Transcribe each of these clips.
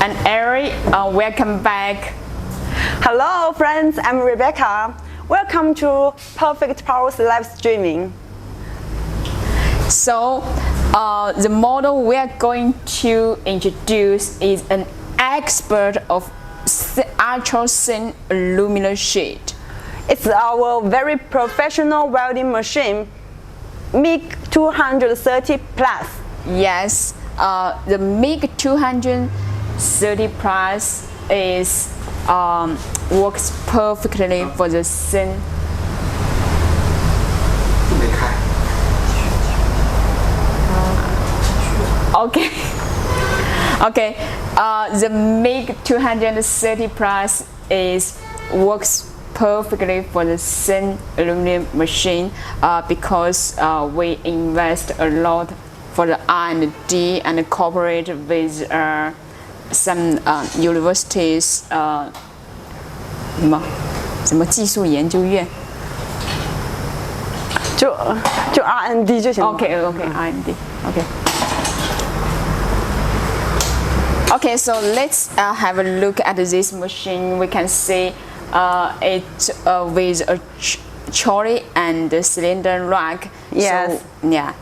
And Eric, welcome back. Hello friends, I'm Rebecca. Welcome to Perfect Power's live streaming. So, the model we are going to introduce is an expert of ultra thin aluminum sheet. It's our very professional welding machine, MIG-230PLUS. Yes, the MIG-230PLUS is works perfectly for the thin. Okay. Okay. The MIG-230PLUS works perfectly for the thin aluminum machine because we invest a lot for the R&D and cooperate with some universities 什么技术研究院就 R&D 就行了。 Okay, R&D. Okay, so let's have a look at this machine. We can see it with a trolley and a cylinder rack. Yes. So, yeah.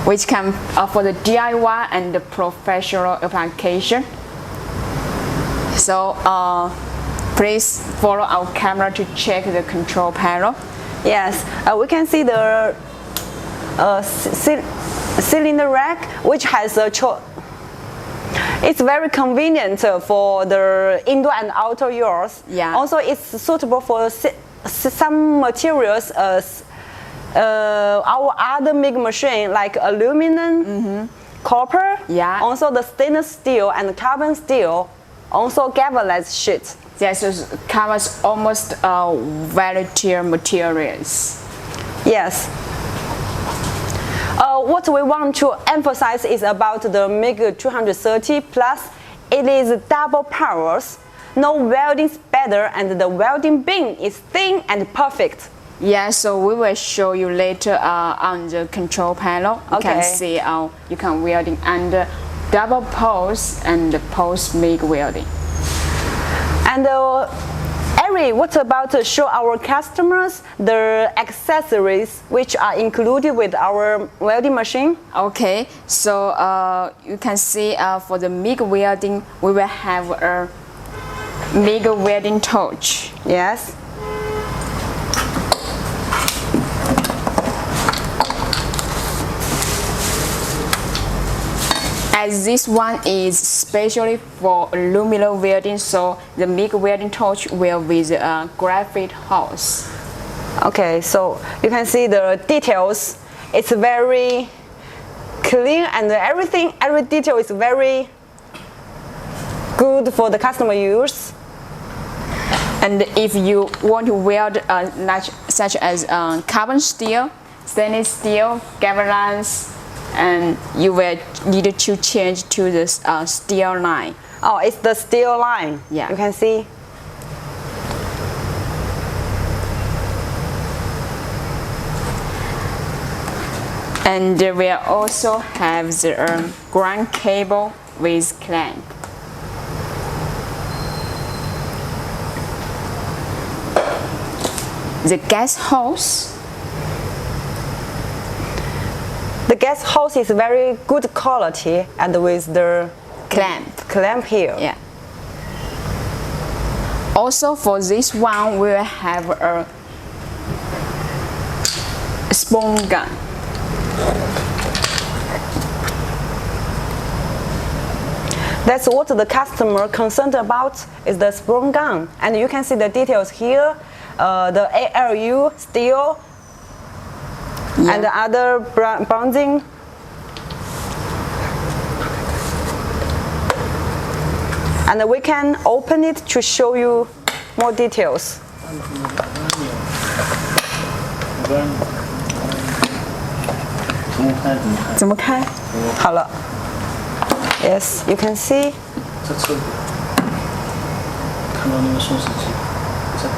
Which can for the DIY and the professional application. So please follow our camera to check the control panel. Yes, we can see the cylinder rack, which has a it's very convenient for the indoor and outdoor use. Yeah. Also, it's suitable for some materials as our other MIG machine, like aluminum, copper, also the stainless steel and carbon steel, also galvanized sheet. Yes, it covers almost variety of materials. Yes. What we want to emphasize is about the MIG-230PLUS. It is double powers, no welding spatter, and the welding beam is thin and perfect. Yeah, so we will show you later on the control panel. You can see you can welding under double pulse and pulse MIG welding. And Ari, what about show our customers the accessories which are included with our welding machine? Okay, so you can see for the MIG welding, we will have a MIG welding torch. Yes. As this one is specially for aluminum welding, so the MIG welding torch will with a graphite hose. Okay, so you can see the details. It's very clean and every detail is very good for the customer use. And if you want to weld such as carbon steel, stainless steel, galvanized, and you will need to change to the steel line. Oh, it's the steel line. Yeah. You can see. And we also have the ground cable with clamp. The gas hose. The gas hose is very good quality and with the clamp here. Yeah. Also for this one, we will have a spoon gun. That's what the customer concerned about is the spoon gun, and you can see the details here. The ALU steel. And the other bonding. And we can open it to show you more details. 怎么开？好了。Yes, you can see. 这侧看到那个送死机，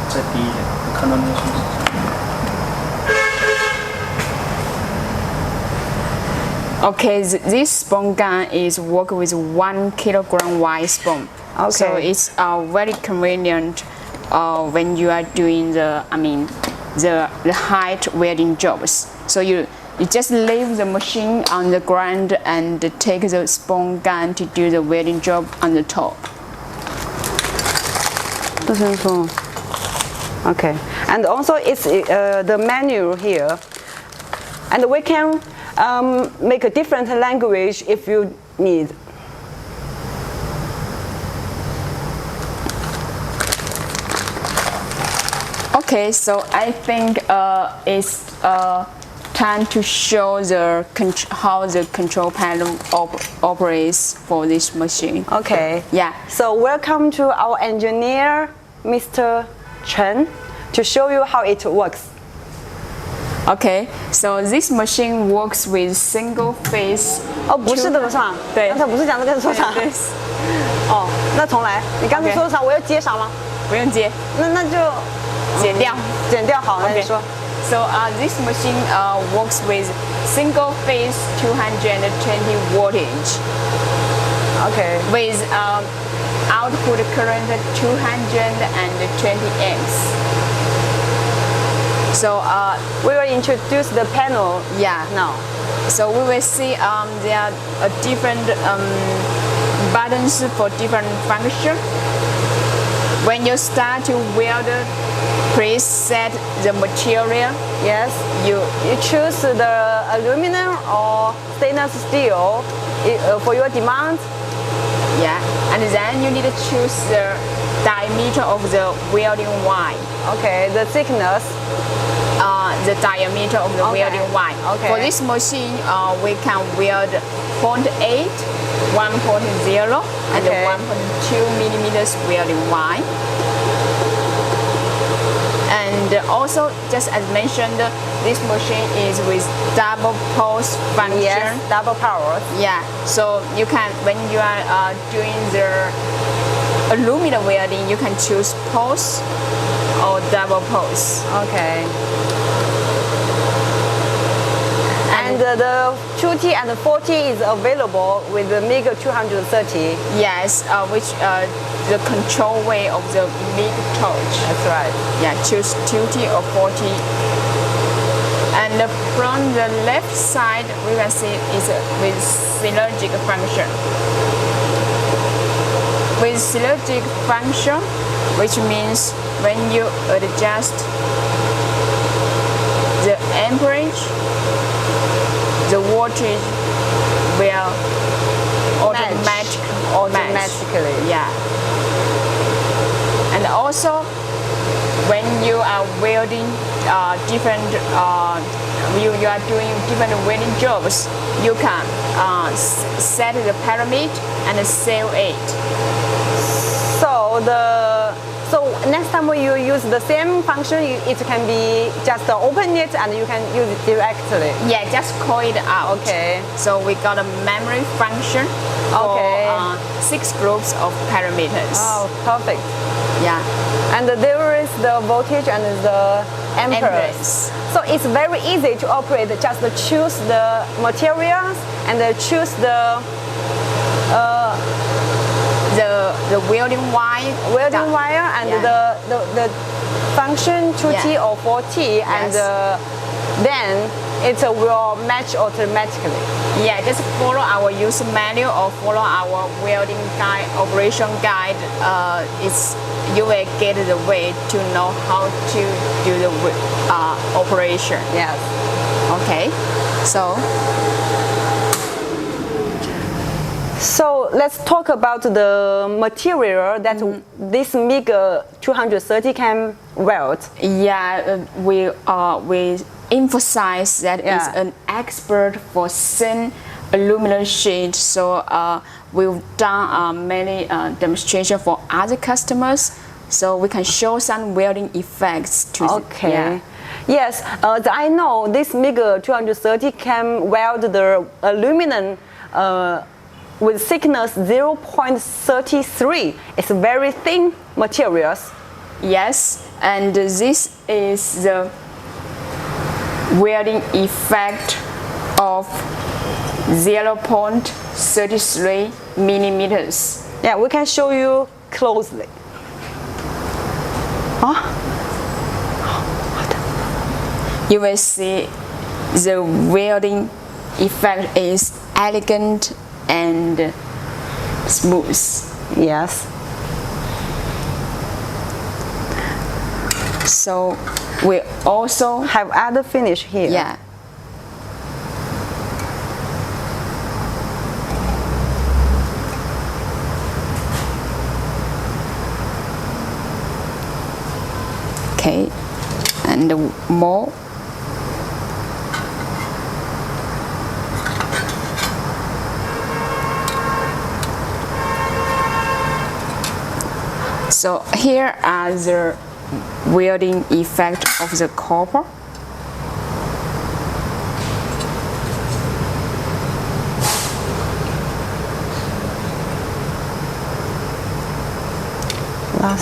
再低一点，看到那个送死机。Okay, this spoon gun is work with 1 kilogram wide spoon. Okay. So it's very convenient when you are doing the height welding jobs. So you just leave the machine on the ground and take the spoon gun to do the welding job on the top. Okay, and also it's the menu here, and we can make a different language if you need. Okay, so I think it's time to show how the control panel operates for this machine. Okay. Yeah. So welcome to our engineer, Mr. Chen, to show you how it works. Okay, so this machine works with single phase. 哦，不是这个是吧？对刚才不是讲这个说啥？对。哦，那重来。你刚才说啥？我要接啥吗？不用接，那就剪掉。剪掉好，那你说。So this machine works with single phase 220 voltage. Okay. With output current 220 amps. So we will introduce the panel. Yeah. Now. So we will see there are different buttons for different functions. When you start to weld, please set the material. Yes. You choose the aluminum or stainless steel for your demand. Yeah. And then you need to choose the diameter of the welding wire. Okay. The thickness. The diameter of the welding wire. Okay. For this machine, we can weld 0.8, 1.0, and 1.2 millimeters welding wire. And also, just as mentioned, this machine is with double pulse function. Yes, double power. Yeah. So you can, when you are doing the aluminum welding, you can choose pulse or double pulse. Okay. And the 2T and 4T is available with the MIG-230. Yes, which the control way of the MIG torch. That's right. Yeah, choose 2T or 4T. And from the left side, we can see it's with synergic function. With synergic function, which means when you adjust the amperage, the voltage will automatically. Yeah. And also, when you are welding different, you are doing different welding jobs, you can set the parameter and save it. So next time when you use the same function, it can be just open it and you can use it directly. Yeah, just call it out. Okay. So we got a memory function for 6 groups of parameters. Oh, perfect. Yeah. And there is the voltage and the amperes. So it's very easy to operate. Just choose the materials and choose the welding wire. Welding wire and the function 2T or 4T, and then it will match automatically. Yeah, just follow our user manual or follow our welding guide, operation guide. You will get the way to know how to do the operation. Yes. Okay. So let's talk about the material that this MIG-230 can weld. Yeah, we emphasize that it's an expert for thin aluminum sheet. So we've done many demonstrations for other customers, so we can show some welding effects to. Okay. Yeah. Yes, I know this MIG-230 can weld the aluminum with thickness 0.33. It's very thin materials. Yes, and this is the welding effect of 0.33 millimeters. Yeah, we can show you closely. Oh, You will see the welding effect is elegant and smooth. yes. So we also Have other finish here. yeah. Okay, and more. So here are the welding effect of the copper.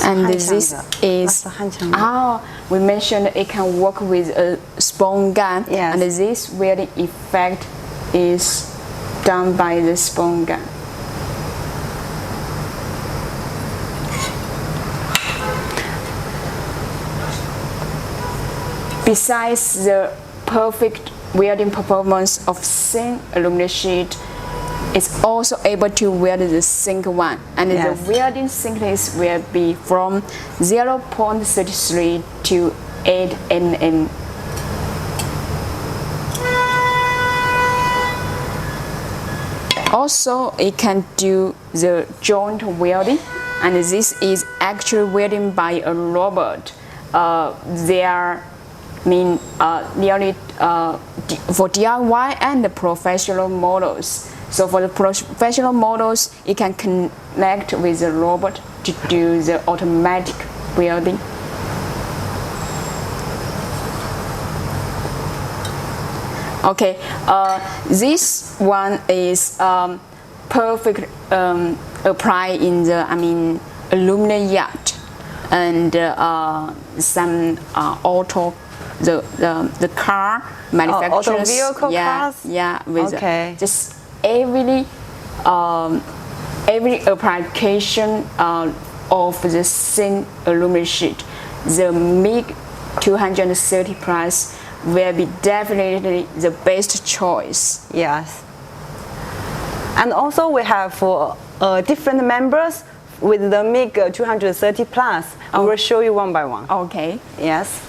And this is we mentioned it can work with a spun gun, yes. and this welding effect is done by the spun gun. Besides the perfect welding performance of thin aluminum sheet, it's also able to weld the sink one, and yes. the welding thickness will be from 0.33 to 8 nm. Also, it can do the joint welding, and this is actually welding by a robot. They are nearly for DIY and the professional models. So for the professional models, you can connect with the robot to do the automatic welding. Okay, this one is perfect apply in the aluminum yacht and some auto the car manufacturers. Auto vehicle cars? Yeah, with okay. Just every application of the thin aluminum sheet, the MIG-230PLUS will be definitely the best choice. Yes. And also we have different members with the MIG-230PLUS. I will show you one by one. Okay. Yes.